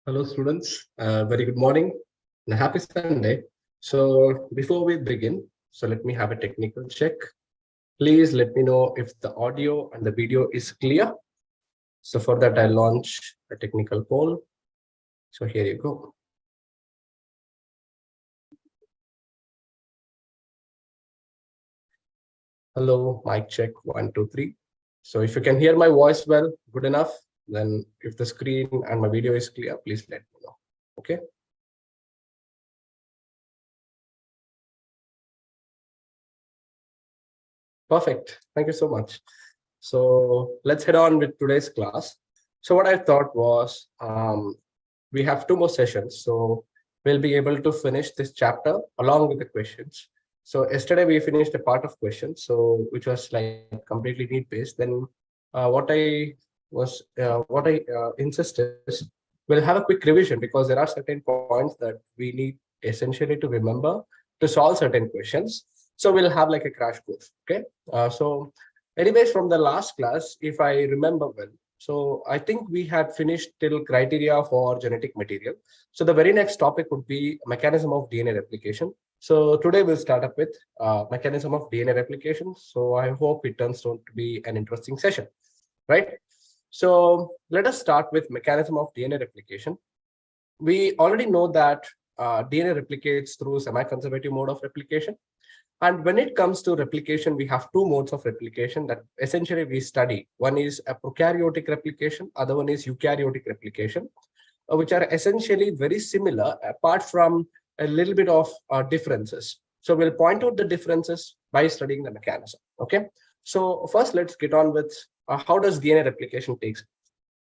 Hello, students. Very good morning and happy Sunday. So before we begin, let me have a technical check. Please let me know if the audio and the video is clear. So for that, I'll launch a technical poll. So here you go. Hello, mic check, 1, 2, 3. So if you can hear my voice well, good enough. Then if the screen and my video is clear, please let me know. Okay. Perfect. Thank you so much. So let's head on with today's class. So what I thought was we have 2 more sessions. So we'll be able to finish this chapter along with the questions. So yesterday we finished a part of questions, so which was like completely need based. Then what I insist is we'll have a quick revision because there are certain points that we need essentially to remember to solve certain questions. So we'll have like a crash course. Okay. So anyways, from the last class, if I remember well, so I think we had finished till criteria for genetic material. So the very next topic would be mechanism of DNA replication. So today we'll start up with mechanism of DNA replication. So I hope it turns out to be an interesting session, right? So let us start with mechanism of DNA replication. We already know that DNA replicates through semi-conservative mode of replication. And when it comes to replication, we have 2 modes of replication that essentially we study. One is a prokaryotic replication, other one is eukaryotic replication, which are essentially very similar apart from a little bit of differences. So we'll point out the differences by studying the mechanism. Okay. So first, let's get on with how does DNA replication takes.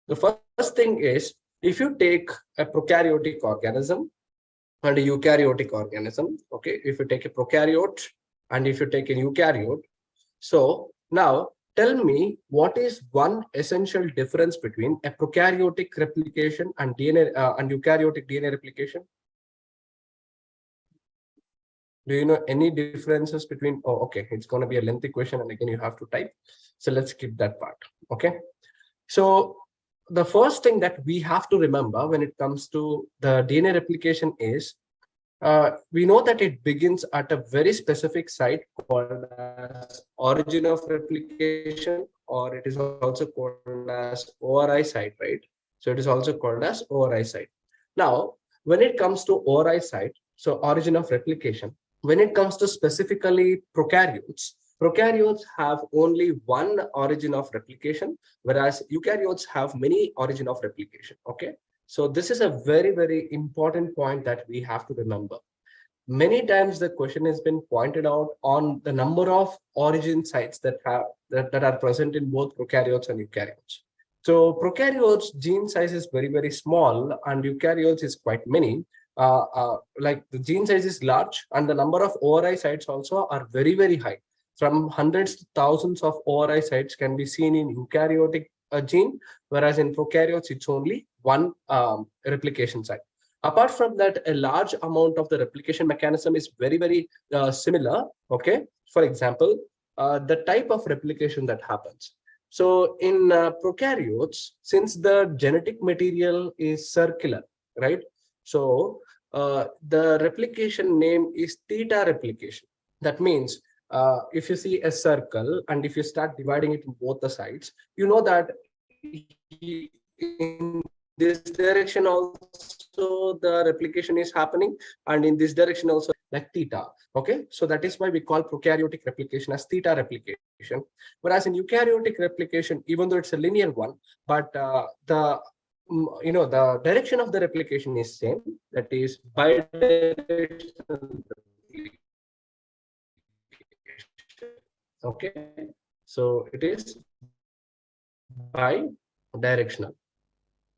The first thing is if you take a prokaryotic organism and a eukaryotic organism. Okay, if you take a prokaryote and if you take an eukaryote. So now tell me what is one essential difference between a prokaryotic replication and DNA and eukaryotic DNA replication? Do you know any differences between? Oh, okay, it's going to be a lengthy question, and again you have to type. So let's skip that part. Okay. So the first thing that we have to remember when it comes to the DNA replication is we know that it begins at a very specific site called as origin of replication, or it is also called as ORI site, right? So it is also called as ORI site. Now, when it comes to ORI site, so origin of replication, when it comes to specifically prokaryotes have only one origin of replication, whereas eukaryotes have many origin of replication. Okay. So this is a very, very important point that we have to remember. Many times the question has been pointed out on the number of origin sites that are present in both prokaryotes and eukaryotes. So prokaryotes gene size is very, very small and eukaryotes is quite many. Like the gene size is large and the number of ORI sites also are very, very high. From hundreds to thousands of ORI sites can be seen in eukaryotic gene, whereas in prokaryotes, it's only one replication site. Apart from that, a large amount of the replication mechanism is very, very similar. Okay. For example, the type of replication that happens. So in prokaryotes, since the genetic material is circular, right? So the replication name is theta replication. That means if you see a circle and if you start dividing it in both the sides, you know that in this direction also the replication is happening, and in this direction also like theta. Okay, so that is why we call prokaryotic replication as theta replication, whereas in eukaryotic replication, even though it's a linear one, but the direction of the replication is same, that is bidirectional. Okay, so it is bidirectional.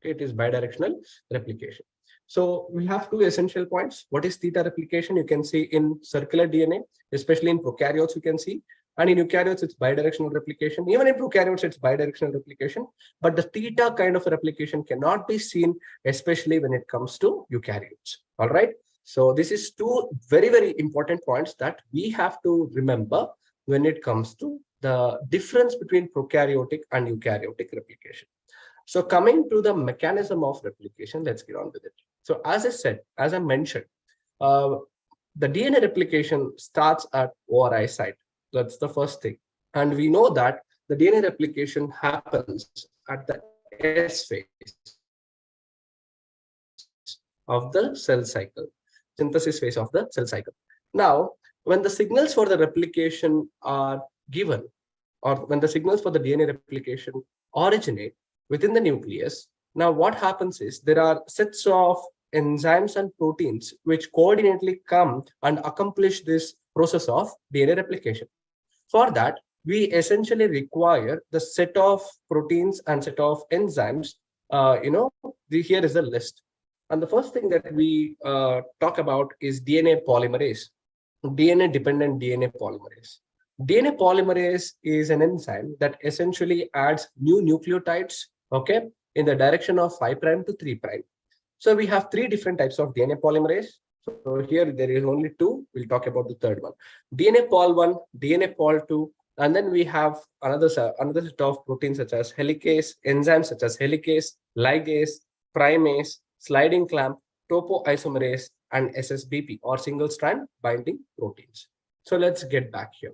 It is bidirectional replication. So we have 2 essential points. What is theta replication? You can see in circular DNA, especially in prokaryotes, you can see. And in eukaryotes, it's bidirectional replication. Even in prokaryotes, it's bidirectional replication. But the theta kind of replication cannot be seen, especially when it comes to eukaryotes. All right. So this is 2 very, very important points that we have to remember when it comes to the difference between prokaryotic and eukaryotic replication. So coming to the mechanism of replication, let's get on with it. So as I said, as I mentioned, uh, the DNA replication starts at ORI site. That's the first thing. And we know that the DNA replication happens at the S phase of the cell cycle, synthesis phase of the cell cycle. Now, when the signals for the replication are given, or when the signals for the DNA replication originate within the nucleus, now what happens is there are sets of enzymes and proteins which coordinately come and accomplish this process of DNA replication. For that, we essentially require the set of proteins and set of enzymes. Here is a list. And the first thing that we talk about is DNA polymerase, DNA dependent DNA polymerase. DNA polymerase is an enzyme that essentially adds new nucleotides, okay, in the direction of 5' to 3'. So we have three different types of DNA polymerase. So here there is only two. We'll talk about the third one. DNA pol 1, DNA pol 2, and then we have another set of proteins such as helicase, enzymes such as helicase, ligase, primase, sliding clamp, topoisomerase, and SSBP or single strand binding proteins. So let's get back here.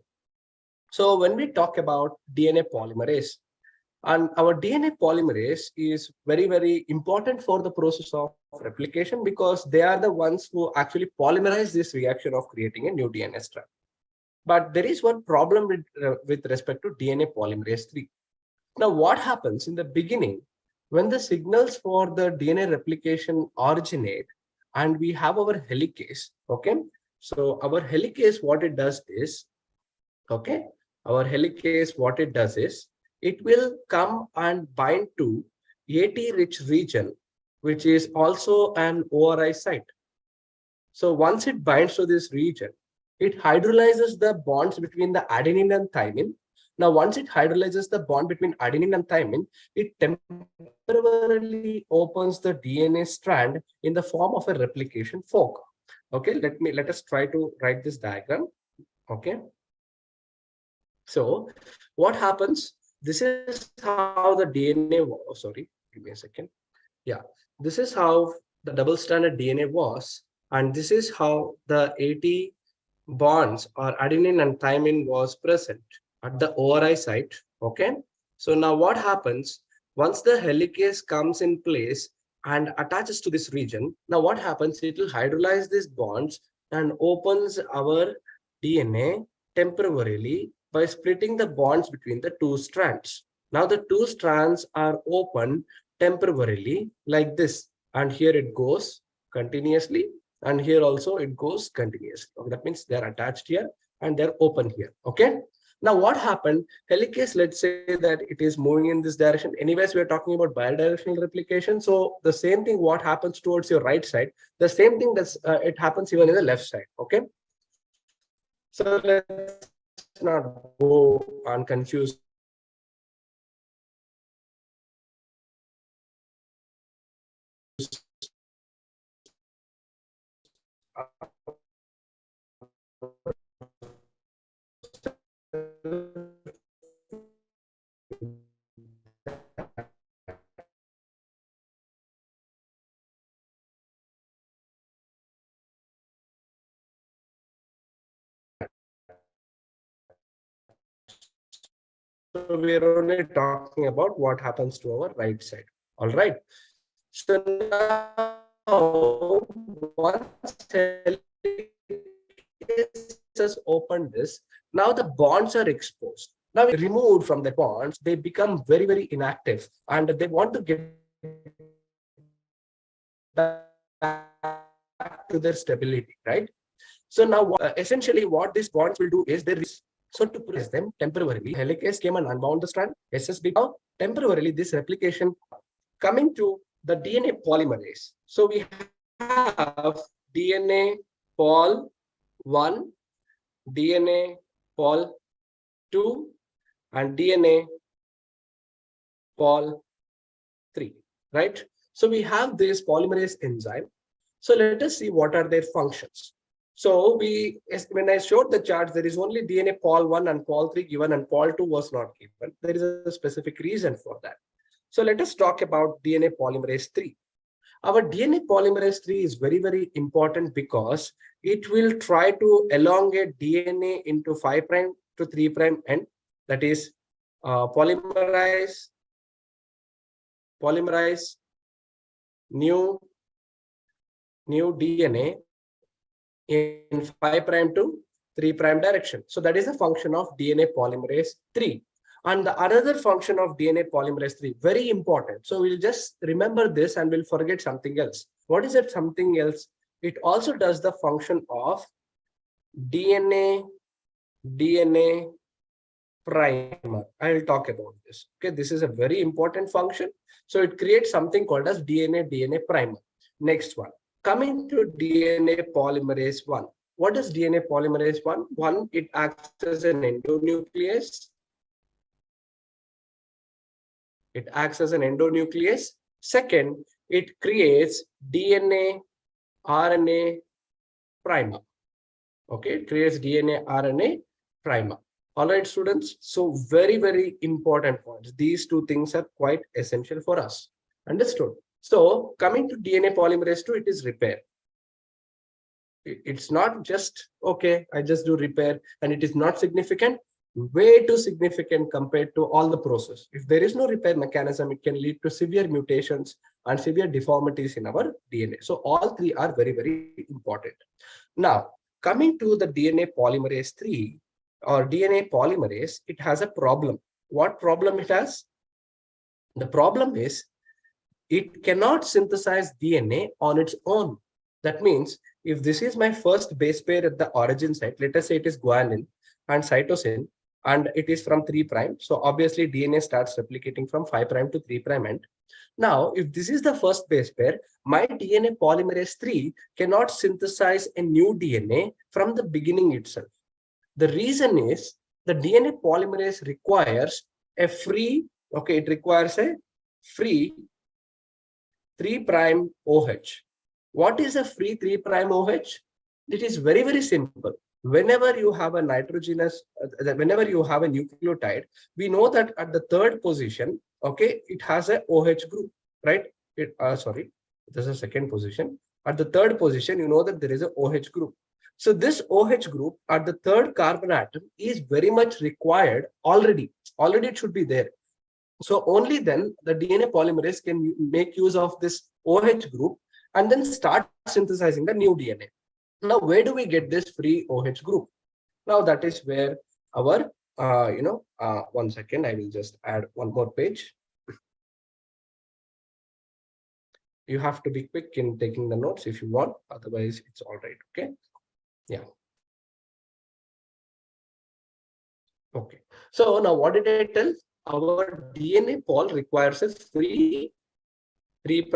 So when we talk about DNA polymerase, and our DNA polymerase is very, very important for the process of replication because they are the ones who actually polymerize this reaction of creating a new DNA strand. But there is one problem with respect to DNA polymerase 3. Now, what happens in the beginning when the signals for the DNA replication originate and we have our helicase, okay? So our helicase, what it does is, okay, our helicase, what it does is, it will come and bind to AT-rich region, which is also an ORI site. So once it binds to this region, it hydrolyzes the bonds between the adenine and thymine. Now, once it hydrolyzes the bond between adenine and thymine, it temporarily opens the DNA strand in the form of a replication fork. Okay, let us try to write this diagram. Okay. So what happens? This is how the DNA was. Oh, sorry, give me a second. Yeah, this is how the double-stranded DNA was, and this is how the AT bonds or adenine and thymine was present at the ORI site. Okay, so now what happens once the helicase comes in place and attaches to this region? Now what happens? It will hydrolyze these bonds and opens our DNA temporarily by splitting the bonds between the two strands. Now the two strands are open temporarily like this, and here it goes continuously, and here also it goes continuously. That means they're attached here and they're open here. Okay. Now what happened? Helicase, let's say that it is moving in this direction. Anyways, we're talking about bidirectional replication. So the same thing what happens towards your right side, the same thing that's it happens even in the left side. Okay. So let's not go and confuse. So we are only talking about what happens to our right side. All right. So now once has opened this, now the bonds are exposed. Now removed from the bonds, they become very, very inactive, and they want to get back to their stability, right? So now essentially what these bonds will do is so to press them temporarily, helicase came and unbound the strand, SSB. Now temporarily this replication coming to the DNA polymerase. So we have DNA pol 1, DNA pol 2, and DNA pol 3, right? So we have this polymerase enzyme. So let us see what are their functions. So when I showed the chart, there is only DNA pol 1 and pol 3 given and pol 2 was not given. There is a specific reason for that. So let us talk about DNA polymerase 3. Our DNA polymerase 3 is very, very important because it will try to elongate DNA into 5' to 3' end. That is polymerize new DNA in 5' to 3' direction. So that is a function of DNA polymerase 3. And the another function of DNA polymerase 3, very important. So we'll just remember this and we'll forget something else. What is it? Something else. It also does the function of DNA primer. I will talk about this. Okay, this is a very important function. So it creates something called as DNA primer. Next one. Coming to DNA polymerase 1. What is DNA polymerase 1? One, it acts as an endonuclease. It acts as an endonuclease. Second, it creates DNA RNA primer. Okay, it creates DNA RNA primer. All right, students. So very, very important points. These two things are quite essential for us. Understood? So coming to DNA polymerase 2, it is repair. It's not just, okay, I just do repair and it is not significant. Way too significant compared to all the process. If there is no repair mechanism, it can lead to severe mutations and severe deformities in our DNA. So all three are very, very important. Now, coming to the DNA polymerase 3 or DNA polymerase, it has a problem. What problem it has? The problem is it cannot synthesize DNA on its own. That means if this is my first base pair at the origin site, let us say it is guanine and cytosine, and it is from 3'. So obviously DNA starts replicating from 5' to 3' end. Now, if this is the first base pair, my DNA polymerase 3 cannot synthesize a new DNA from the beginning itself. The reason is the DNA polymerase requires a free, okay, it requires a free 3' OH. What is a free 3' OH? It is very, very simple. Whenever you have a nitrogenous, whenever you have a nucleotide, we know that at the third position, okay, it has a OH group, right? Sorry, this is a second position. At the third position, you know that there is a OH group. So this OH group at the third carbon atom is very much required already. Already it should be there. So only then the DNA polymerase can make use of this OH group and then start synthesizing the new DNA. Now, where do we get this free OH group? Now, that is where our, 1 second, I will just add one more page. You have to be quick in taking the notes if you want, otherwise it's all right, okay? Yeah. Okay, so now what did I tell? Our DNA pol requires a free 3'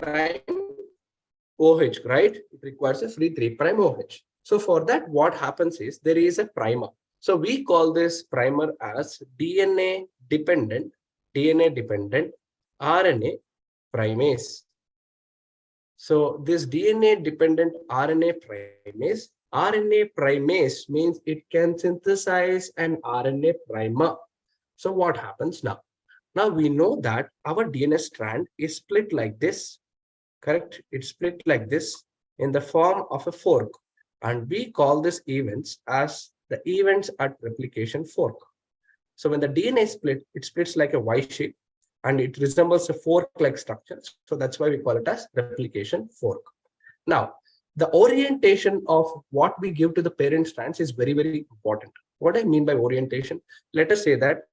OH, right? It requires a free 3' OH. So for that, what happens is there is a primer. So we call this primer as DNA dependent RNA primase. So this DNA dependent RNA primase means it can synthesize an RNA primer. So what happens now? Now we know that our DNA strand is split like this. Correct? It's split like this in the form of a fork, and we call these events as the events at replication fork. So when the DNA split, it splits like a Y shape and it resembles a fork-like structure. So that's why we call it as replication fork. Now, the orientation of what we give to the parent strands is very, very important. What I mean by orientation, let us say that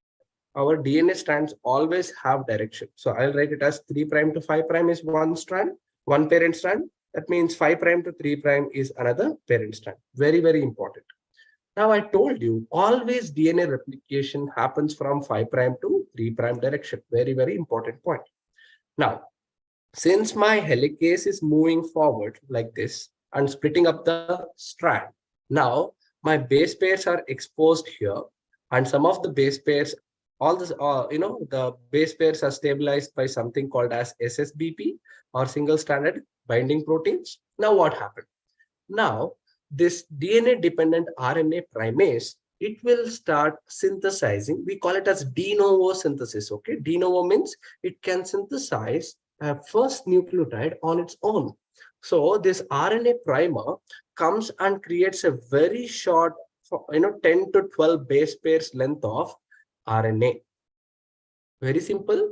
our DNA strands always have direction. So I'll write it as 3' to 5' is one strand, one parent strand. That means 5' to 3' is another parent strand. Very, very important. Now I told you always DNA replication happens from 5' to 3' direction. Very, very important point. Now, since my helicase is moving forward like this and splitting up the strand, now my base pairs are exposed here, and some of the base pairs, all this, the base pairs are stabilized by something called as SSBP or single stranded binding proteins. Now what happened? Now this DNA dependent RNA primase it will start synthesizing. We call it as de novo synthesis. Okay, de novo means it can synthesize a first nucleotide on its own. So this RNA primer comes and creates a very short, 10 to 12 base pairs length of RNA. Very simple.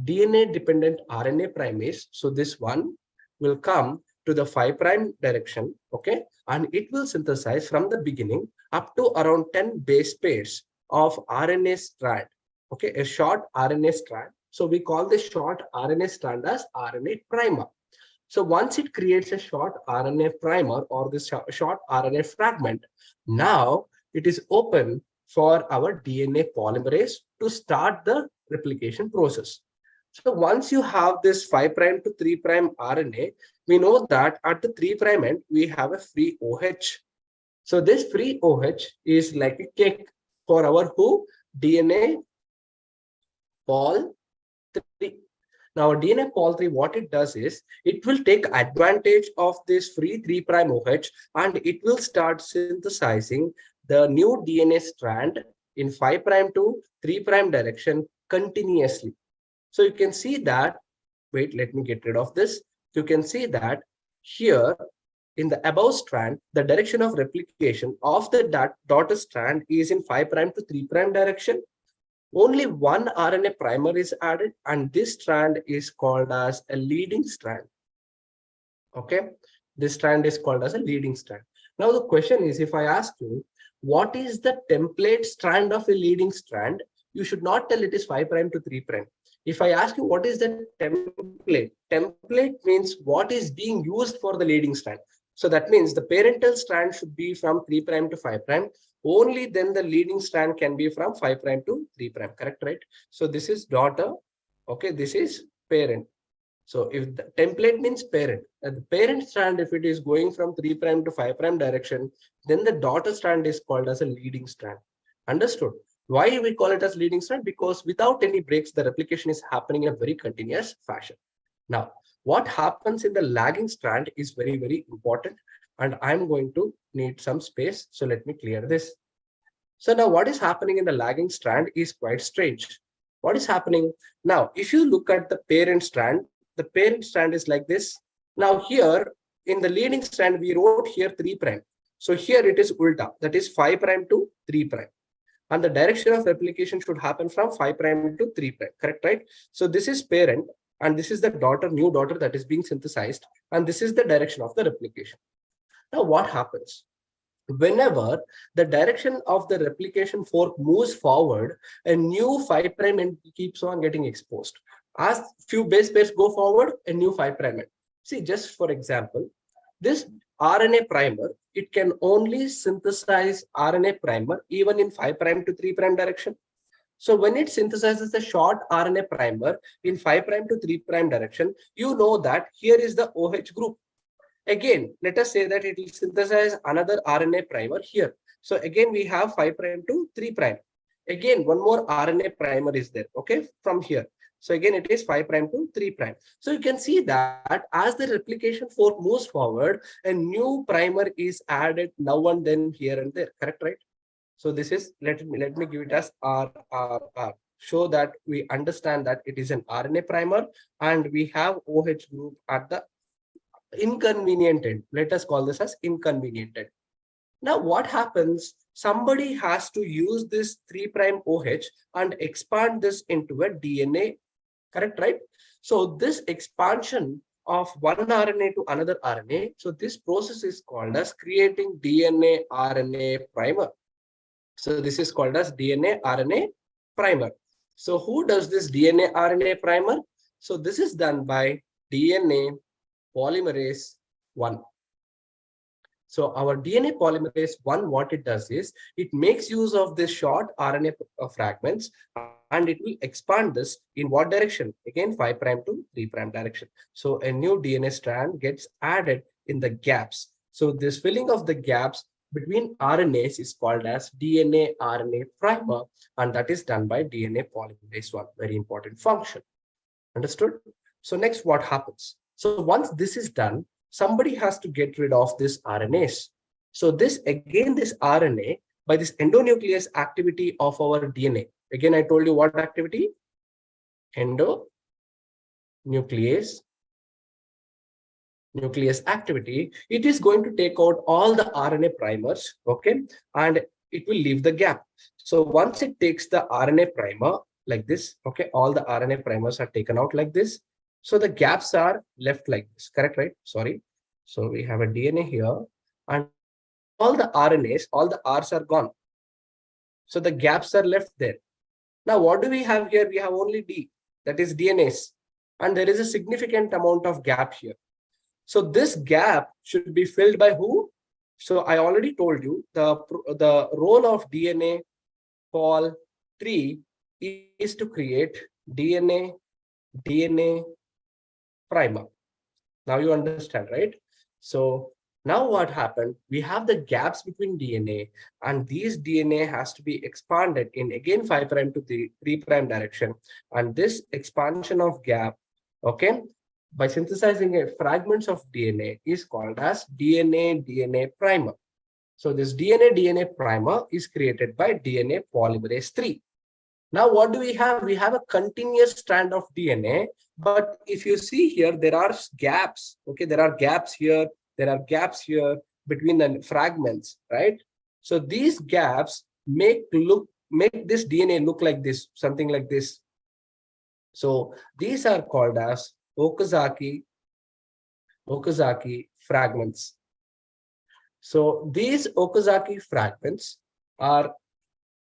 DNA dependent RNA primase. So this one will come to the 5' direction, okay, and it will synthesize from the beginning up to around 10 base pairs of RNA strand, okay, a short RNA strand. So we call this short RNA strand as RNA primer. So once it creates a short RNA primer or this short RNA fragment, now it is open for our DNA polymerase to start the replication process. So once you have this 5' to 3' RNA, we know that at the 3' end, we have a free OH. So this free OH is like a cake for our who? DNA Pol 3. Now, DNA Pol 3, what it does is, it will take advantage of this free 3' OH and it will start synthesizing the new DNA strand in 5' to 3' direction continuously. So you can see that, wait, let me get rid of this. You can see that here in the above strand, the direction of replication of the daughter strand is in 5' to 3' direction. Only one RNA primer is added, and this strand is called as a leading strand. Okay, this strand is called as a leading strand. Now the question is, if I ask you, what is the template strand of a leading strand? You should not tell it is 5' to 3'. If I ask you what is the template, template means what is being used for the leading strand. So that means the parental strand should be from 3' to 5'. Only then the leading strand can be from 5' to 3'. Correct, right? So this is daughter. Okay, this is parent. So if the template means parent, and the parent strand, if it is going from 3' to 5' direction, then the daughter strand is called as a leading strand. Understood? Why we call it as leading strand? Because without any breaks, the replication is happening in a very continuous fashion. Now, what happens in the lagging strand is very, very important. And I'm going to need some space. So let me clear this. So now what is happening in the lagging strand is quite strange. What is happening? Now, if you look at the parent strand, the parent strand is like this. Now here in the leading strand, we wrote here 3'. So here it is ulta, that is 5' to 3'. And the direction of replication should happen from 5' to 3'. Correct, right? So this is parent and this is the daughter, new daughter that is being synthesized. And this is the direction of the replication. Now what happens? Whenever the direction of the replication fork moves forward, a new 5' end keeps on getting exposed. As few base pairs go forward, a new 5' end. See, just for example, this RNA primer, it can only synthesize RNA primer even in 5' to 3' direction. So when it synthesizes the short RNA primer in 5' to 3' direction, you know that here is the OH group. Again, let us say that it will synthesize another RNA primer here. So again, we have 5' to 3'. Again, one more RNA primer is there, okay, from here. So again, it is 5' to 3'. So you can see that as the replication fork moves forward, a new primer is added now and then here and there, correct, right? So this is, let me give it as RRR. Show that we understand that it is an RNA primer and we have OH group at the inconvenient end. Let us call this as inconvenient end. Now what happens? Somebody has to use this 3' OH and expand this into a DNA. Correct, right? So this expansion of one RNA to another RNA, so this process is called as creating DNA RNA primer. So this is called as DNA RNA primer. So who does this DNA RNA primer? So this is done by DNA polymerase 1. So our DNA polymerase 1, what it does is, it makes use of this short RNA fragments and it will expand this in what direction? Again, 5' to 3' direction. So a new DNA strand gets added in the gaps. So this filling of the gaps between RNAs is called as DNA RNA primer, and that is done by DNA polymerase 1. Very important function. Understood? So next, what happens? So once this is done, somebody has to get rid of this RNAs. So this, again, this RNA by this endonuclease activity of our DNA. Again, I told you what activity? Endonuclease activity. It is going to take out all the RNA primers, okay, and it will leave the gap. So once it takes the RNA primer like this, okay, all the RNA primers are taken out like this. So the gaps are left like this, correct, right? Sorry. So we have a DNA here, and all the RNAs, all the R's are gone. So the gaps are left there. Now, what do we have here? We have only D, that is DNAs, and there is a significant amount of gap here. So this gap should be filled by who? So I already told you the role of DNA Pol 3 is to create DNA primer. Now you understand, right? So now what happened? We have the gaps between DNA, and these DNA has to be expanded in again 5' to 3' direction. And this expansion of gap, okay, by synthesizing fragments of DNA is called as DNA primer. So this DNA primer is created by DNA polymerase 3. Now, what do we have? We have a continuous strand of DNA, but if you see here, there are gaps. Okay, there are gaps here. There are gaps here between the fragments, right? So these gaps make this DNA look like this, something like this. So these are called as Okazaki fragments. So these Okazaki fragments are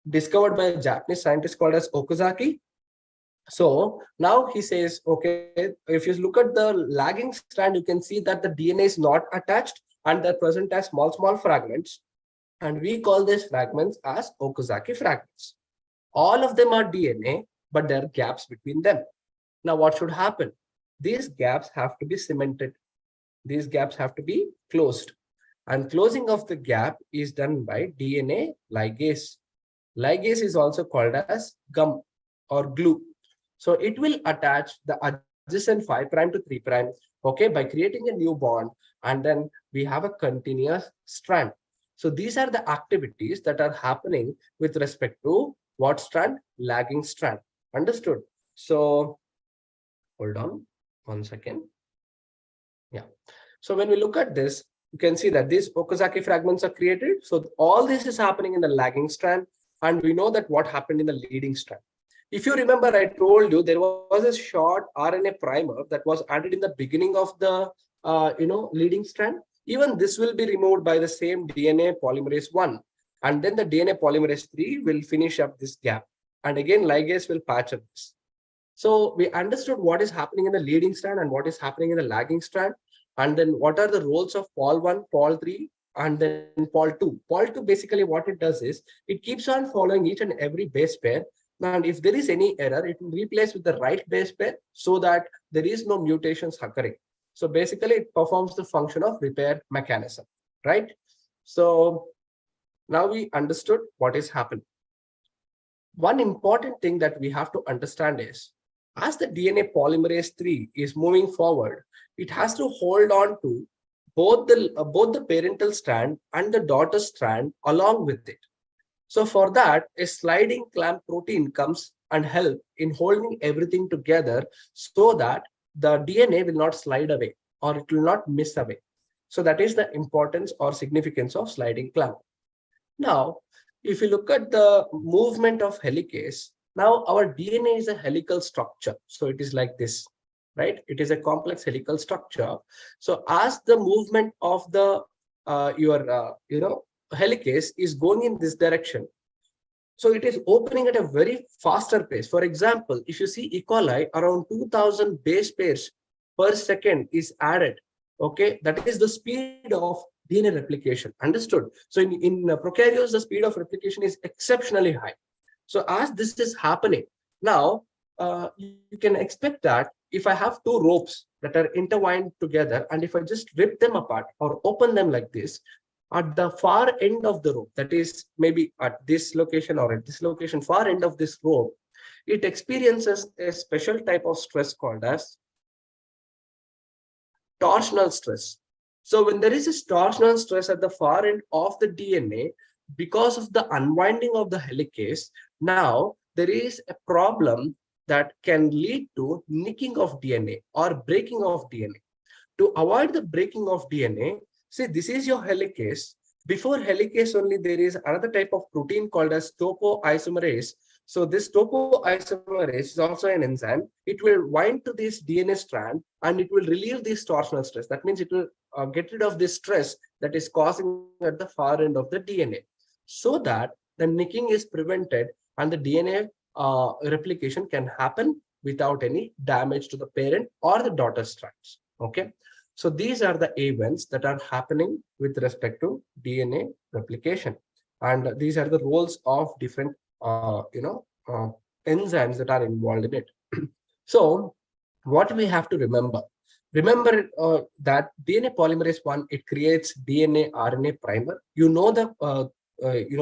discovered by a Japanese scientist called as Okazaki. So now he says, okay, if you look at the lagging strand, you can see that the DNA is not attached and they're present as small fragments. And we call these fragments as Okazaki fragments. All of them are DNA, but there are gaps between them. Now, what should happen? These gaps have to be cemented. These gaps have to be closed. And closing of the gap is done by DNA ligase. Ligase is also called as gum or glue. So it will attach the adjacent 5' to 3', okay, by creating a new bond, and then we have a continuous strand. So these are the activities that are happening with respect to what strand? Lagging strand. Understood? So hold on 1 second. Yeah. So when we look at this, you can see that these Okazaki fragments are created. So all this is happening in the lagging strand, and we know that what happened in the leading strand. If you remember, I told you there was a short RNA primer that was added in the beginning of the leading strand. Even this will be removed by the same DNA polymerase 1, and then the DNA polymerase 3 will finish up this gap, and again ligase will patch up this. So we understood what is happening in the leading strand and what is happening in the lagging strand, and then what are the roles of Pol 1, Pol 3, and then Pol 2. Pol 2 basically what it does is it keeps on following each and every base pair. And if there is any error, it will replace with the right base pair so that there is no mutations occurring. So basically, it performs the function of repair mechanism, right? So now we understood what is happening. One important thing that we have to understand is, as the DNA polymerase 3 is moving forward, it has to hold on to both the parental strand and the daughter strand along with it. So for that, a sliding clamp protein comes and help in holding everything together so that the DNA will not slide away or it will not miss away. So that is the importance or significance of sliding clamp. Now, if you look at the movement of helicase, now our DNA is a helical structure. So it is like this, right? It is a complex helical structure. So as the movement of the helicase is going in this direction, so it is opening at a very faster pace. For example, if you see E. coli, around 2000 base pairs per second is added. Okay, that is the speed of DNA replication. Understood? So in prokaryotes, the speed of replication is exceptionally high. So as this is happening, now you can expect that if I have two ropes that are intertwined together, and if I just rip them apart or open them like this, at the far end of the rope, that is maybe at this location or at this location, far end of this rope, it experiences a special type of stress called as torsional stress. So when there is a torsional stress at the far end of the DNA, because of the unwinding of the helicase, now there is a problem that can lead to nicking of DNA or breaking of DNA. To avoid the breaking of DNA, see, this is your helicase. Before helicase only, there is another type of protein called as topoisomerase. So this topoisomerase is also an enzyme. It will bind to this DNA strand and it will relieve this torsional stress. That means it will get rid of this stress that is causing at the far end of the DNA, so that the nicking is prevented and the DNA replication can happen without any damage to the parent or the daughter strands. Okay. So these are the events that are happening with respect to DNA replication. And these are the roles of different, enzymes that are involved in it. So what we have to remember that DNA polymerase 1, it creates DNA RNA primer. You know the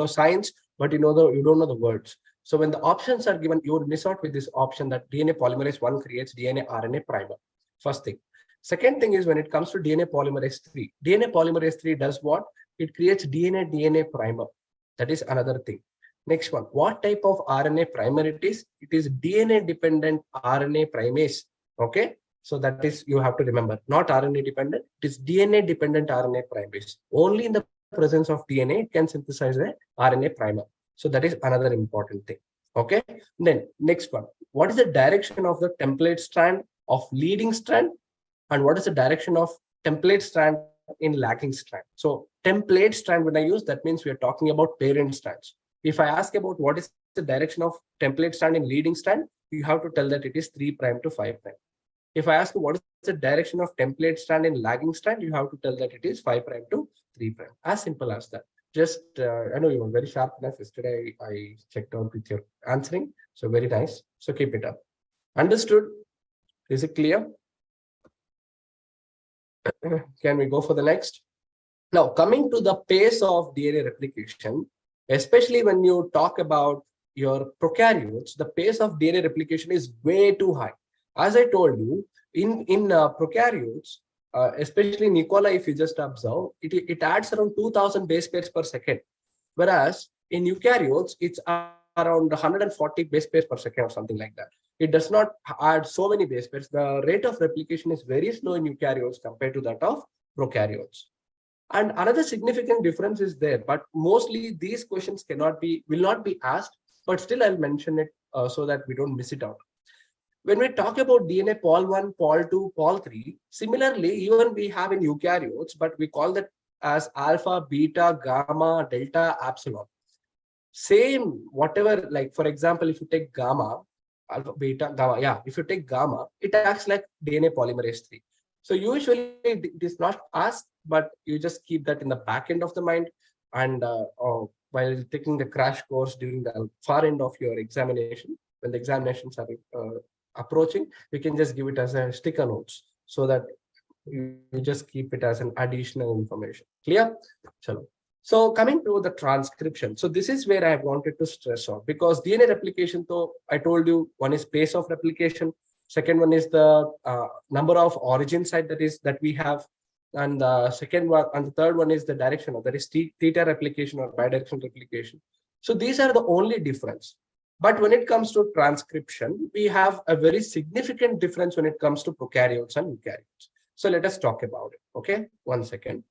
science, but you don't know the words. So when the options are given, you would miss out with this option that DNA polymerase 1 creates DNA RNA primer. First thing. Second thing is, when it comes to DNA polymerase 3, DNA polymerase 3 does what? It creates DNA primer. That is another thing. Next one, what type of RNA primer it is? It is DNA dependent RNA primase. Okay. So that is, you have to remember, not RNA dependent. It is DNA dependent RNA primase. Only in the presence of DNA, it can synthesize a RNA primer. So that is another important thing. Okay. Then next one, what is the direction of the template strand of leading strand? And what is the direction of template strand in lagging strand? So template strand, when I use, that means we are talking about parent strands. If I ask about what is the direction of template strand in leading strand, you have to tell that it is 3' to 5'. If I ask what is the direction of template strand in lagging strand, you have to tell that it is 5' to 3'. As simple as that. Just, I know you were very sharp enough. Yesterday, I checked out with your answering. So very nice. So keep it up. Understood? Is it clear? Can we go for the next? Now, coming to the pace of DNA replication, especially when you talk about your prokaryotes, the pace of DNA replication is way too high. As I told you, in prokaryotes, especially in E. coli, if you just observe, it adds around 2000 base pairs per second. Whereas in eukaryotes, it's around 140 base pairs per second or something like that. It does not add so many base pairs. The rate of replication is very slow in eukaryotes compared to that of prokaryotes. And another significant difference is there, but mostly these questions will not be asked, but still I'll mention it so that we don't miss it out. When we talk about DNA Pol 1, Pol 2, Pol 3, similarly, even we have in eukaryotes, but we call that as alpha, beta, gamma, delta, epsilon. Same, whatever, like for example, if you take gamma, alpha, beta, gamma, yeah, if you take gamma, it acts like DNA polymerase 3. So usually it is not asked, but you just keep that in the back end of the mind. And while taking the crash course during the far end of your examination, when the examinations are approaching, we can just give it as a sticker notes so that you just keep it as an additional information. Clear? Chalo. So coming to the transcription. So this is where I wanted to stress on, because DNA replication, though I told you, one is pace of replication. Second one is the number of origin site that we have. And the second one and the third one is the direction, that is theta replication or bidirectional replication. So these are the only difference. But when it comes to transcription, we have a very significant difference when it comes to prokaryotes and eukaryotes. So let us talk about it. Okay, 1 second.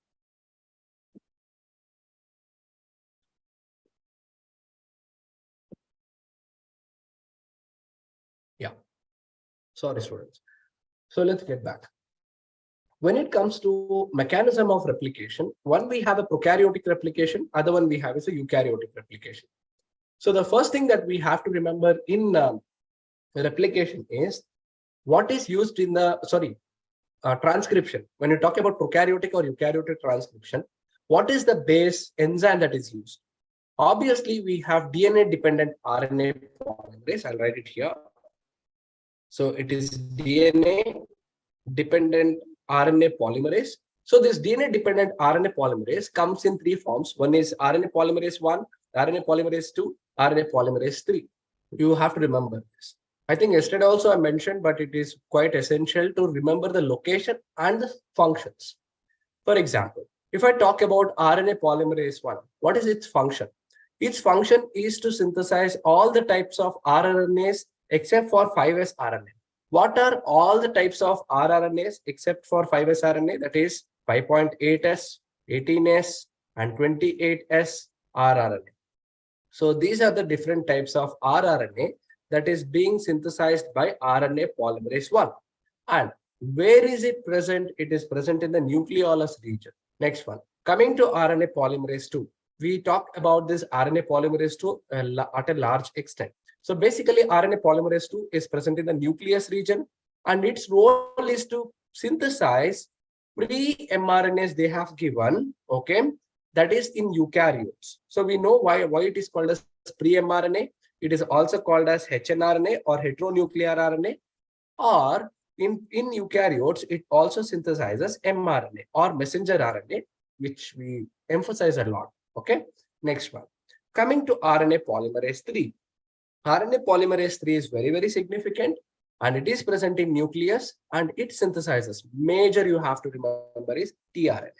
Yeah, sorry students. So let's get back. When it comes to mechanism of replication, one we have a prokaryotic replication, other one we have is a eukaryotic replication. So the first thing that we have to remember in replication is what is used in the, transcription. When you talk about prokaryotic or eukaryotic transcription, what is the base enzyme that is used? Obviously, we have DNA dependent RNA polymerase. I'll write it here. So it is DNA dependent RNA polymerase. So this DNA dependent RNA polymerase comes in 3 forms. One is RNA polymerase 1, RNA polymerase 2, RNA polymerase 3. You have to remember this. I think yesterday also I mentioned, but it is quite essential to remember the location and the functions. For example, If I talk about RNA polymerase 1, what is its function? Its function is to synthesize all the types of rRNAs except for 5S RNA. What are all the types of rRNAs except for 5S RNA? That is 5.8S, 18S, and 28S rRNA. So these are the different types of rRNA that is being synthesized by RNA polymerase 1. And where is it present? It is present in the nucleolus region. Next one. Coming to RNA polymerase 2. We talked about this RNA polymerase 2 at a large extent. So basically, RNA polymerase 2 is present in the nucleus region, and its role is to synthesize pre-mRNAs they have given, okay, that is in eukaryotes. So we know why it is called as pre-mRNA. It is also called as hnRNA or heteronuclear RNA, or in eukaryotes, it also synthesizes mRNA or messenger RNA, which we emphasize a lot. Okay, next one. Coming to RNA polymerase 3. RNA polymerase 3 is very, very significant, and it is present in nucleus, and it synthesizes. Major you have to remember is tRNA.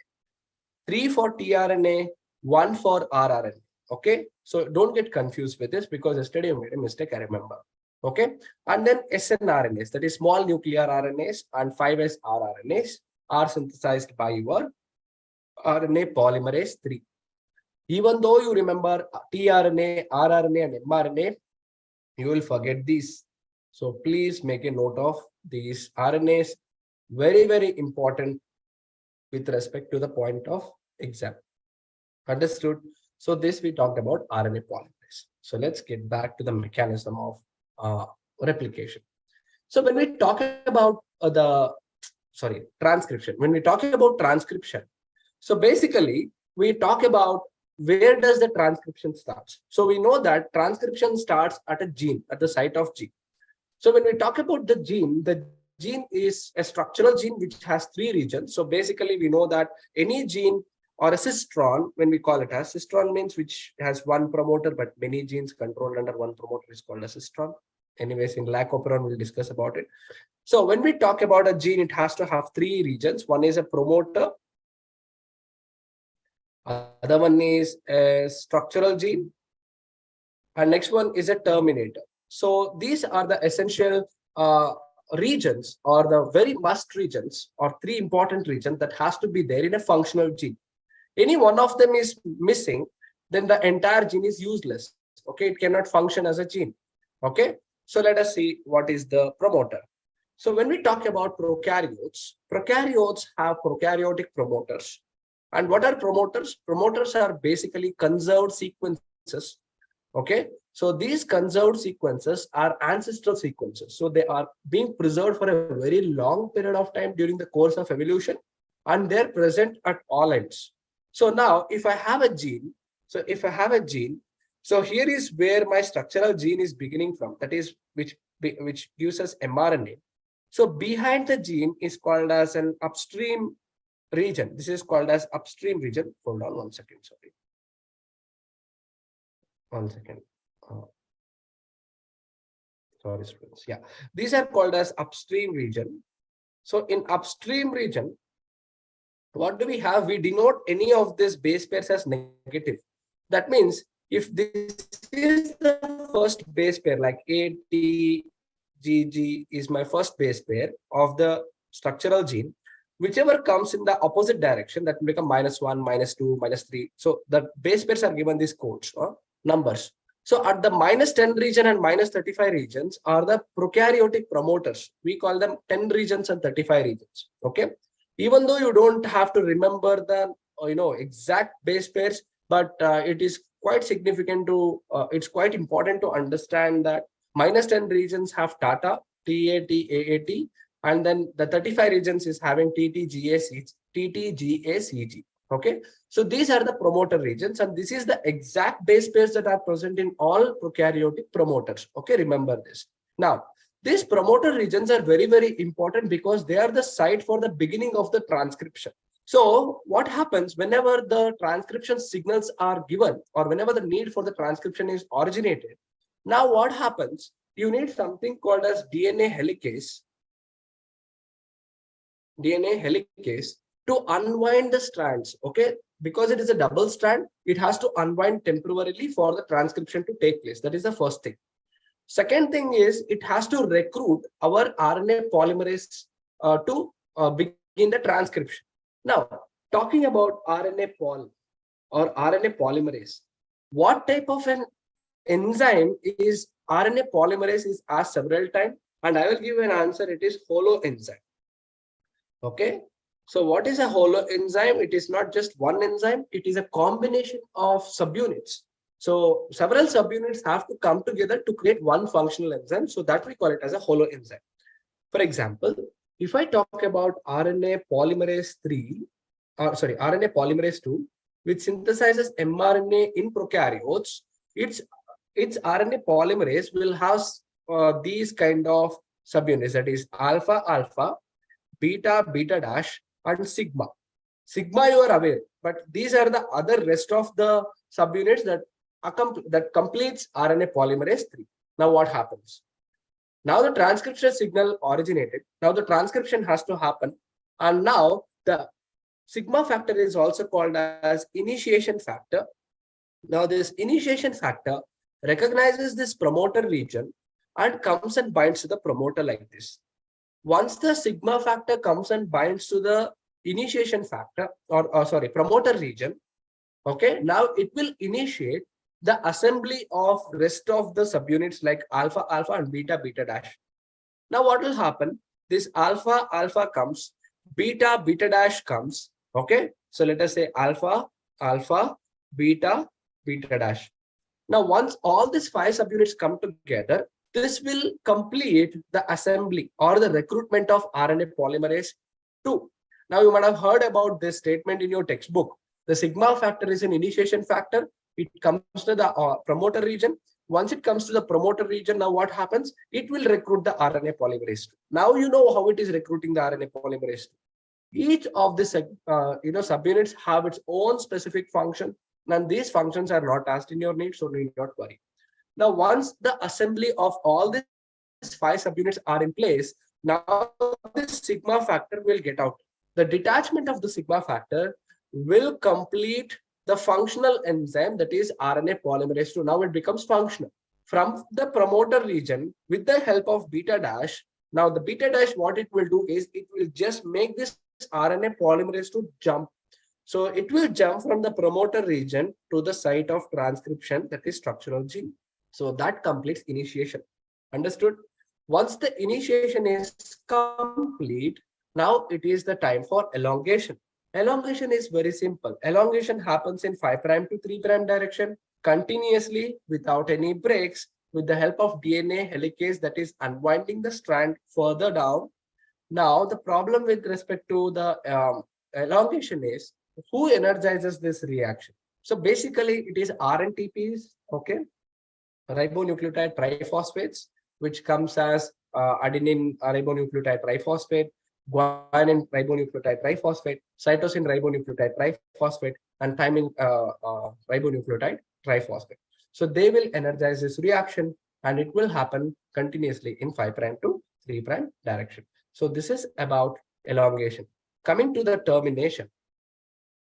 3 for tRNA, 1 for rRNA. Okay, so don't get confused with this because yesterday you made a mistake, I remember. Okay, and then snRNAs, that is small nuclear RNAs, and 5S rRNAs are synthesized by your RNA polymerase 3. Even though you remember tRNA, rRNA, and mRNA, you will forget these. So please make a note of these RNAs. Very, very important with respect to the point of exam. Understood? So this we talked about RNA polymerase. So let's get back to the mechanism of replication. So when we talk about transcription, when we talk about transcription, so basically we talk about where does the transcription starts. So we know that transcription starts at a gene, at the site of gene. So when we talk about the gene is a structural gene which has 3 regions. So basically we know that any gene or a cistron, when we call it as cistron, means which has 1 promoter, but many genes controlled under 1 promoter is called a cistron. Anyways, in lac-operon, we'll discuss about it. So when we talk about a gene, it has to have 3 regions. One is a promoter. Other one is a structural gene. And next one is a terminator. So these are the essential regions, or the very must regions, or 3 important regions that has to be there in a functional gene. Any one of them is missing, then the entire gene is useless. Okay, it cannot function as a gene. Okay, so let us see what is the promoter. So when we talk about prokaryotes have prokaryotic promoters. And what are promoters? Promoters are basically conserved sequences. Okay, so these conserved sequences are ancestral sequences. So they are being preserved for a very long period of time during the course of evolution, and they're present at all ends. So now if I have a gene, so here is where my structural gene is beginning from, that is which gives us mRNA. So behind the gene is called as an upstream region. This is called as upstream region. Hold on 1 second, sorry. 1 second. Sorry, students. Yeah, these are called as upstream region. So in upstream region, what do we have? We denote any of these base pairs as negative. That means if this is the first base pair, like ATGG is my first base pair of the structural gene, whichever comes in the opposite direction, that will become -1, -2, -3. So the base pairs are given these codes or numbers. So at the -10 region and -35 regions are the prokaryotic promoters. We call them 10 regions and 35 regions. Okay. Even though you don't have to remember the exact base pairs, but it is quite significant to, it's quite important to understand that -10 regions have TATA, TAT, and then the 35 regions is having TTGACG. Okay, so these are the promoter regions, and this is the exact base pairs that are present in all prokaryotic promoters. Okay, remember this. Now, these promoter regions are very, very important because they are the site for the beginning of the transcription. So what happens whenever the transcription signals are given, or whenever the need for the transcription is originated? Now what happens? You need something called as DNA helicase. DNA helicase, to unwind the strands. Okay, because it is a double strand, it has to unwind temporarily for the transcription to take place. That is the first thing. Second thing is it has to recruit our RNA polymerase to begin the transcription. Now, talking about RNA pol or RNA polymerase, what type of an enzyme is RNA polymerase is asked several times, and I will give an answer. It is holoenzyme. Okay. So what is a holoenzyme? It is not just one enzyme. It is a combination of subunits. So several subunits have to come together to create one functional enzyme. So that we call it as a holoenzyme. For example, if I talk about RNA polymerase 3, RNA polymerase 2, which synthesizes mRNA in prokaryotes, its RNA polymerase will have these kind of subunits, that is alpha alpha, beta beta dash, and sigma. Sigma you are aware, but these are the other rest of the subunits that completes RNA polymerase 3. Now what happens? Now the transcription signal originated. Now the transcription has to happen. And now the sigma factor is also called as initiation factor. Now this initiation factor recognizes this promoter region and comes and binds to the promoter like this. Once the sigma factor comes and binds to the initiation factor or promoter region, okay, now it will initiate the assembly of rest of the subunits like alpha alpha and beta beta dash. Now what will happen? This alpha alpha comes, beta beta dash comes. Okay, so let us say alpha alpha beta beta dash. Now once all these 5 subunits come together, this will complete the assembly or the recruitment of RNA polymerase 2. Now you might have heard about this statement in your textbook. The sigma factor is an initiation factor. It comes to the promoter region. Once it comes to the promoter region, now what happens? It will recruit the RNA polymerase 2. Now you know how it is recruiting the RNA polymerase 2. Each of these subunits have its own specific function, and these functions are not asked in your NEET, so need not worry. Now, once the assembly of all these 5 subunits are in place, now this sigma factor will get out. The detachment of the sigma factor will complete the functional enzyme, that is RNA polymerase 2. Now it becomes functional. From the promoter region, with the help of beta dash, now the beta dash, what it will do is it will just make this RNA polymerase to jump. So it will jump from the promoter region to the site of transcription, that is structural gene. So that completes initiation. Understood? Once the initiation is complete, now it is the time for elongation. Elongation is very simple. Elongation happens in 5' to 3' direction continuously without any breaks with the help of DNA helicase that is unwinding the strand further down. Now the problem with respect to the elongation is who energizes this reaction. So basically it is RNTPs, okay, ribonucleotide triphosphates, which comes as adenine ribonucleotide triphosphate, guanine ribonucleotide triphosphate, cytosine ribonucleotide triphosphate, and thymine ribonucleotide triphosphate. So they will energize this reaction, and it will happen continuously in 5' to 3' direction. So this is about elongation. Coming to the termination.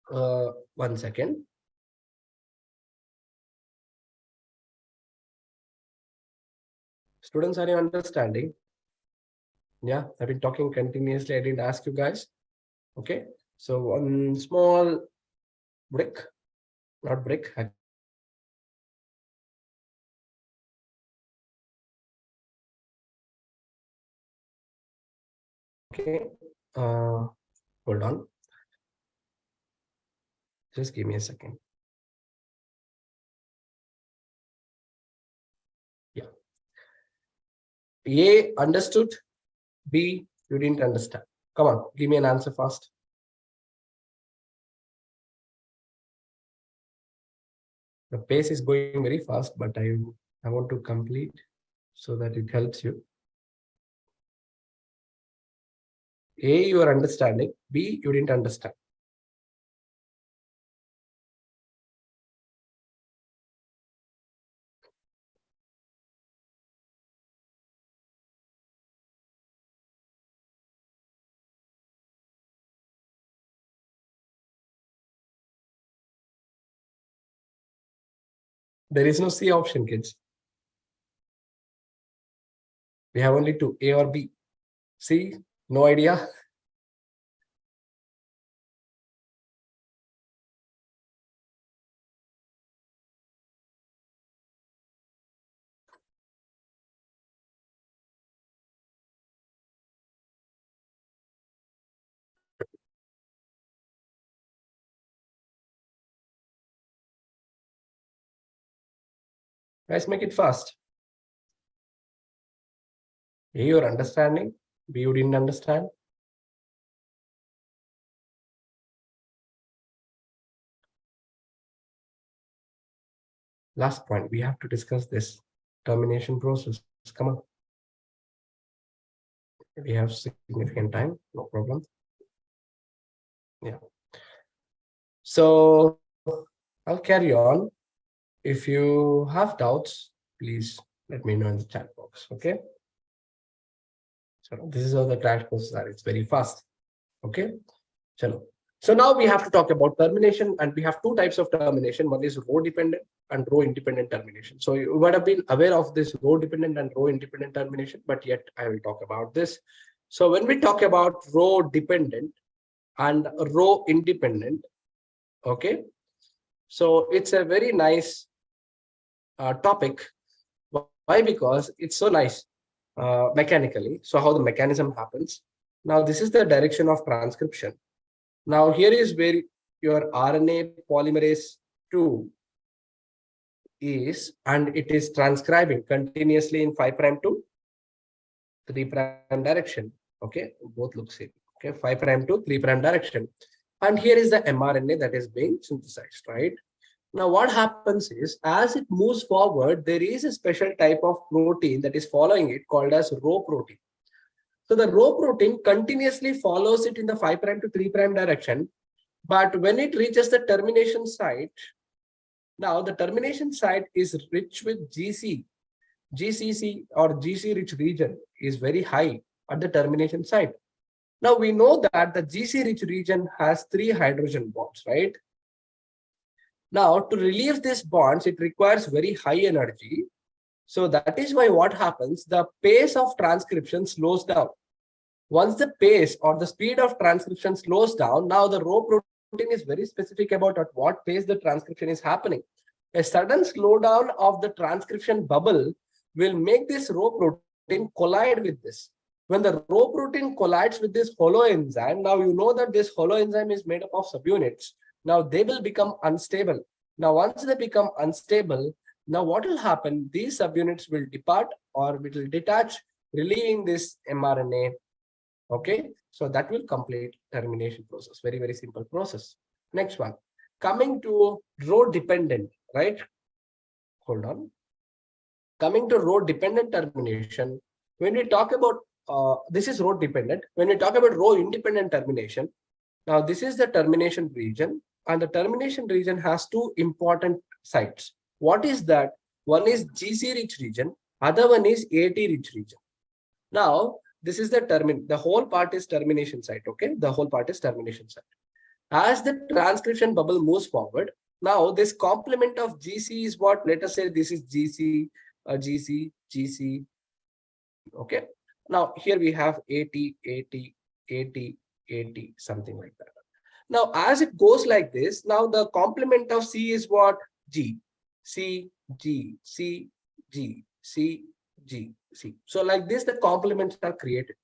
One second. Students, are you understanding? Yeah, I've been talking continuously. I didn't ask you guys. Okay, so one small brick, not brick. Okay, hold on. Just give me a second. Yeah. A, understood. B, you didn't understand. Come on, give me an answer fast. The pace is going very fast, but I want to complete so that it helps you. A, you are understanding. B, you didn't understand. There is no C option, kids. We have only two, A or B. C, no idea. Guys, make it fast. A, you're understanding. B, you didn't understand. Last point, we have to discuss this termination process. Come on. We have significant time, no problem. Yeah. So I'll carry on. If you have doubts, please let me know in the chat box. Okay. So this is how the crash course are. It's very fast. Okay. Chalo. So now we have to talk about termination, and we have two types of termination. One is row dependent and row independent termination. So you might have been aware of this row dependent and row independent termination, but yet I will talk about this. So when we talk about row dependent and row independent, okay, so it's a very nice topic. Why? Because it's so nice mechanically. So how the mechanism happens. Now this is the direction of transcription. Now here is where your RNA polymerase 2 is, and it is transcribing continuously in 5' to 3' direction. Okay, both look same. Okay, 5' to 3' direction. And here is the mRNA that is being synthesized, right? Now what happens is, as it moves forward, there is a special type of protein that is following it called as rho protein. So the rho protein continuously follows it in the 5' to 3' direction. But when it reaches the termination site, now the termination site is rich with GC. GCC or GC rich region is very high at the termination site. Now we know that the GC rich region has 3 hydrogen bonds, right? Now to relieve these bonds, it requires very high energy. So that is why what happens, the pace of transcription slows down. Once the pace or the speed of transcription slows down, now the rho protein is very specific about at what pace the transcription is happening. A sudden slowdown of the transcription bubble will make this rho protein collide with this. When the rho protein collides with this holoenzyme, now you know that this holoenzyme is made up of subunits. Now they will become unstable. Now once they become unstable, now what will happen? These subunits will depart or it will detach, relieving this mRNA. Okay, so that will complete termination process. Very, very simple process. Next one, coming to row dependent, right? Hold on. Coming to row dependent termination, when we talk about this is row dependent. When we talk about row independent termination, now this is the termination region, and the termination region has two important sites. What is that? One is GC rich region, other one is AT rich region. Now this is the whole part is termination site. Okay, the whole part is termination site. As the transcription bubble moves forward, now this complement of GC is what? Let us say this is GC, GC, GC. Okay. Now here we have AT, AT, AT, AT, something like that. Now as it goes like this, now the complement of C is what? G, C, G, C, G, C, G, C. So like this, the complements are created.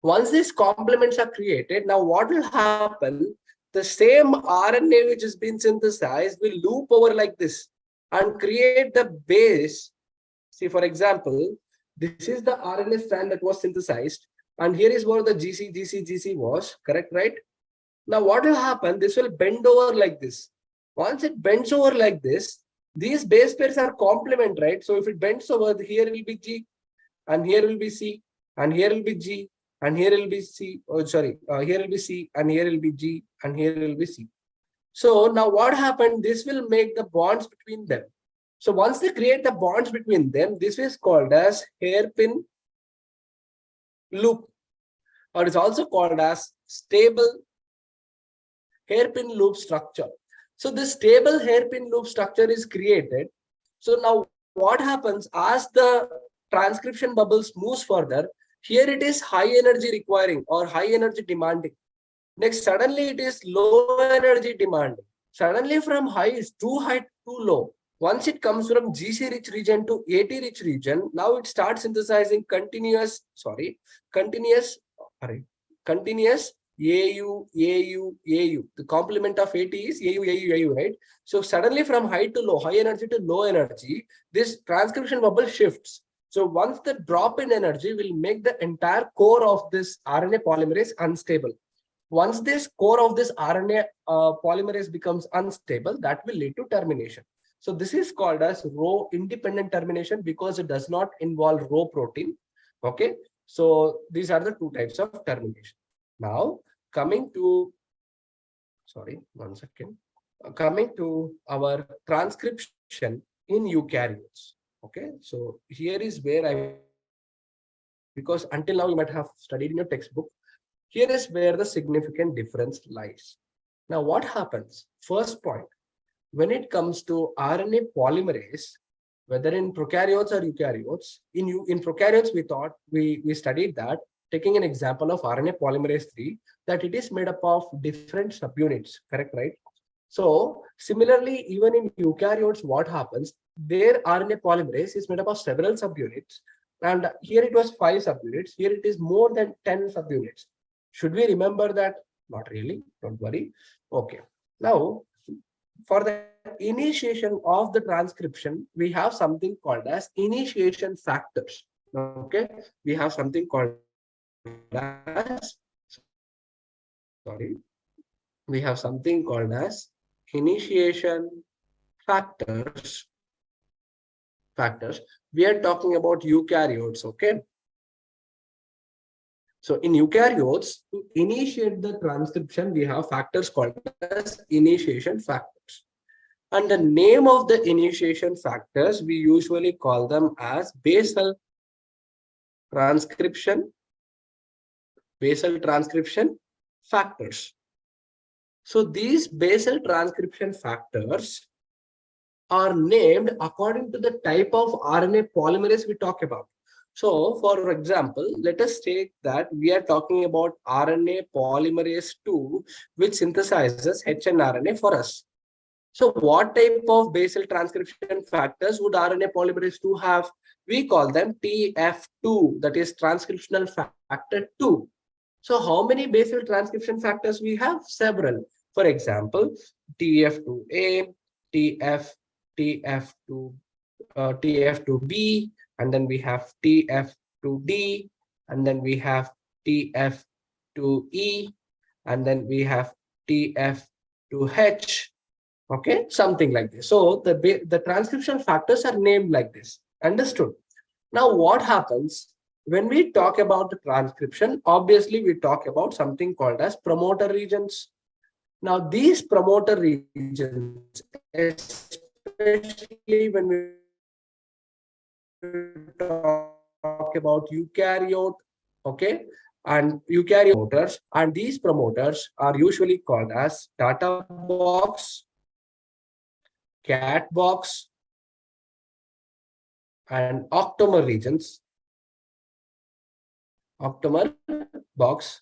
Once these complements are created, now what will happen? The same RNA which has been synthesized will loop over like this and create the base. See, for example, this is the RNA strand that was synthesized, and here is where the GC, GC, GC was, correct, right? Now what will happen? This will bend over like this. Once it bends over like this, these base pairs are complement, right? So if it bends over, here will be G, and here will be C, and here will be G, and here will be C. Oh, sorry, here will be C, and here will be G, and here will be C. So now what happened? This will make the bonds between them. So once they create the bonds between them, this is called as hairpin loop, or it's also called as stable hairpin loop structure. So this stable hairpin loop structure is created. So now what happens as the transcription bubbles moves further, here it is high energy requiring or high energy demanding. Next, suddenly it is low energy demanding. Suddenly from high is too high, too low. Once it comes from GC rich region to AT rich region, now it starts synthesizing continuous, continuous AU. The complement of AT is AU, right? So suddenly from high to low, high energy to low energy, this transcription bubble shifts. So once the drop in energy will make the entire core of this RNA polymerase unstable. Once this core of this RNA polymerase becomes unstable, that will lead to termination. So this is called as Rho independent termination because it does not involve Rho protein. Okay, so these are the two types of termination. Now coming to, coming to our transcription in eukaryotes. Okay, so here is where because until now you might have studied in your textbook, here is where the significant difference lies. Now, what happens? First point, when it comes to RNA polymerase, whether in prokaryotes or eukaryotes, in prokaryotes, we studied that, taking an example of RNA polymerase 3, that it is made up of different subunits, correct, right? So similarly, even in eukaryotes, what happens? Their RNA polymerase is made up of several subunits. And here it was 5 subunits. Here it is more than 10 subunits. Should we remember that? Not really. Don't worry. Okay. Now, for the initiation of the transcription, we have something called as initiation factors. Okay. We have something called as, we have something called as initiation factors. We are talking about eukaryotes. Okay. So in eukaryotes, to initiate the transcription, we have factors called as initiation factors. And the name of the initiation factors, we usually call them as basal transcription factors. So these basal transcription factors are named according to the type of RNA polymerase we talk about. So, for example, let us take that we are talking about RNA polymerase 2, which synthesizes hnRNA for us. So, what type of basal transcription factors would RNA polymerase 2 have? We call them TF2, that is transcriptional factor 2. So, how many basal transcription factors we have? Several. For example, TF2A, TF2B, and then we have TF2D, and then we have TF2E, and then we have TF2H. Okay, something like this. So the transcription factors are named like this. Understood? Now, what happens when we talk about the transcription? Obviously, we talk about something called as promoter regions. Now, these promoter regions, especially when we talk about eukaryote, okay, and eukaryote promoters, and these promoters are usually called as Tata box, cat box, and octamer regions. Octamer box.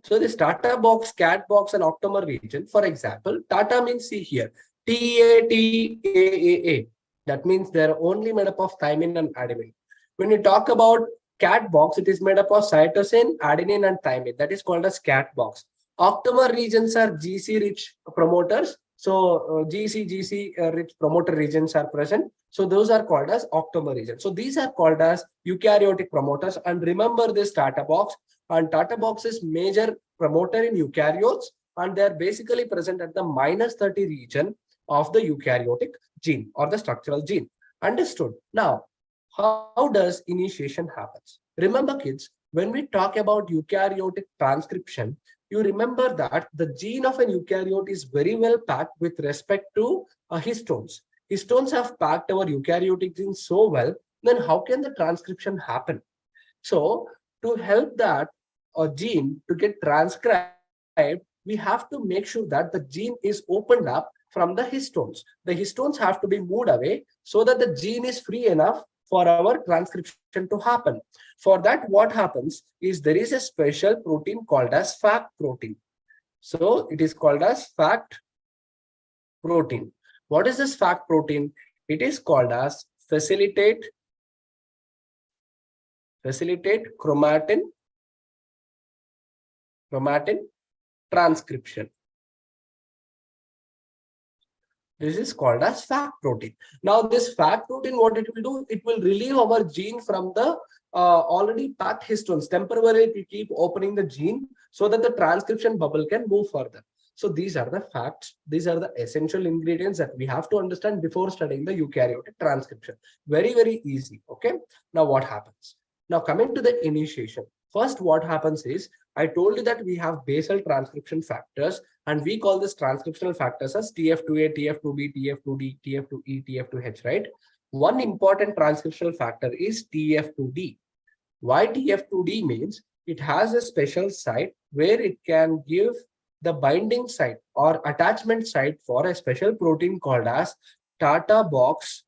So this Tata box, cat box, and octamer region, for example, Tata means, see here, TATAA. That means they're only made up of thymine and adenine. When you talk about cat box, it is made up of cytosine, adenine, and thymine. That is called as cat box. Octamer regions are GC rich promoters. So GC rich promoter regions are present. So those are called as octamer regions. So these are called as eukaryotic promoters. And remember this Tata box. And Tata box is major promoter in eukaryotes. And they're basically present at the -30 region of the eukaryotic gene or the structural gene. Understood? Now, how does initiation happens? Remember, kids, when we talk about eukaryotic transcription, you remember that the gene of an eukaryote is very well packed with respect to histones. Histones have packed our eukaryotic genes so well, then how can the transcription happen? So to help that gene to get transcribed, we have to make sure that the gene is opened up from the histones. The histones have to be moved away so that the gene is free enough for our transcription to happen. For that, what happens is there is a special protein called as FAC protein. So it is called as FACT protein. What is this FACT protein? It is called as facilitate chromatin transcription. This is called as FAC protein. Now, this FAC protein, what it will do, it will relieve our gene from the already packed histones. Temporarily, it will keep opening the gene so that the transcription bubble can move further. So these are the facts. These are the essential ingredients that we have to understand before studying the eukaryotic transcription. Very, very easy. Okay. Now, what happens? Now, coming to the initiation. First, what happens is, I told you that we have basal transcription factors, and we call this transcriptional factors as TF2A, TF2B, TF2D, TF2E, TF2H, right? One important transcriptional factor is TF2D. Why TF2D means it has a special site where it can give the binding site or attachment site for a special protein called as Tata box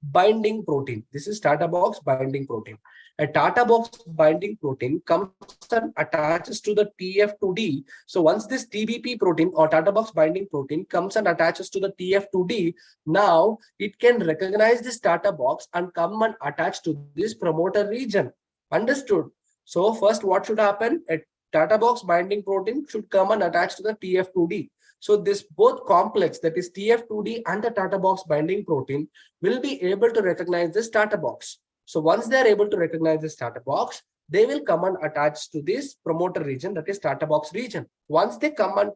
binding protein. This is Tata box binding protein. A Tata box binding protein comes and attaches to the TF2D. So once this TBP protein or Tata box binding protein comes and attaches to the TF2D, now it can recognize this Tata box and come and attach to this promoter region. Understood? So first, what should happen? A Tata box binding protein should come and attach to the TF2D. So this both complex, that is TF2D and the Tata box binding protein, will be able to recognize this Tata box. So once they are able to recognize this Tata box, they will come and attach to this promoter region, that is Tata box region. Once they come and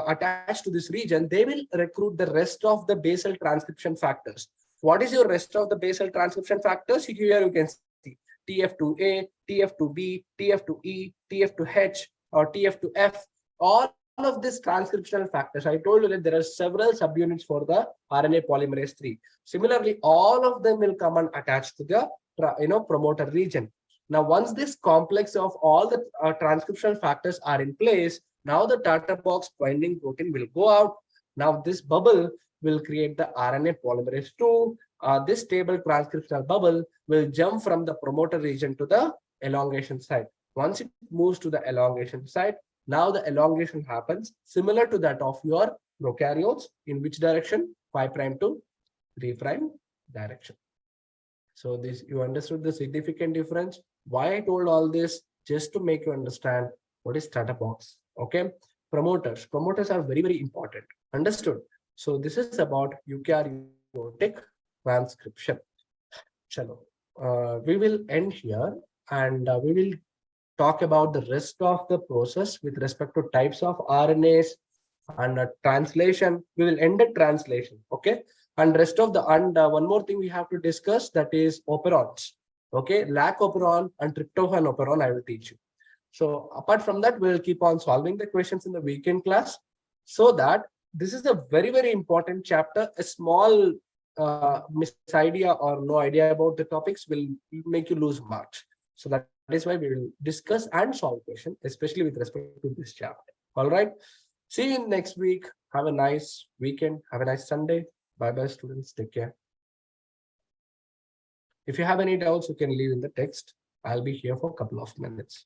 attach to this region, they will recruit the rest of the basal transcription factors. What is your rest of the basal transcription factors? Here you can see TF2A, TF2B, TF2E, TF2H, or TF2F. All of these transcriptional factors, I told you that there are several subunits for the RNA polymerase 3. Similarly, all of them will come and attach to the promoter region. Now, once this complex of all the transcriptional factors are in place, now the Tata box binding protein will go out. Now, this bubble will create the RNA polymerase 2. This stable transcriptional bubble will jump from the promoter region to the elongation site. Once it moves to the elongation site, now the elongation happens similar to that of your prokaryotes. In which direction? 5' to 3' direction. So this, you understood the significant difference. Why I told all this? Just to make you understand what is Tata box. Okay. Promoters are very, very important. Understood? So this is about eukaryotic transcription. Chalo. We will end here, and we will talk about the rest of the process with respect to types of RNAs and translation. We will end at translation. Okay. And rest of the, one more thing we have to discuss, that is operons. Okay. Lac operon and tryptophan operon I will teach you. So apart from that, we'll keep on solving the questions in the weekend class, so that this is a very, very important chapter. A small misidea or no idea about the topics will make you lose marks. So that is why we will discuss and solve questions, especially with respect to this chapter. All right. See you next week. Have a nice weekend. Have a nice Sunday. Bye-bye, students. Take care. If you have any doubts, you can leave in the text. I'll be here for a couple of minutes.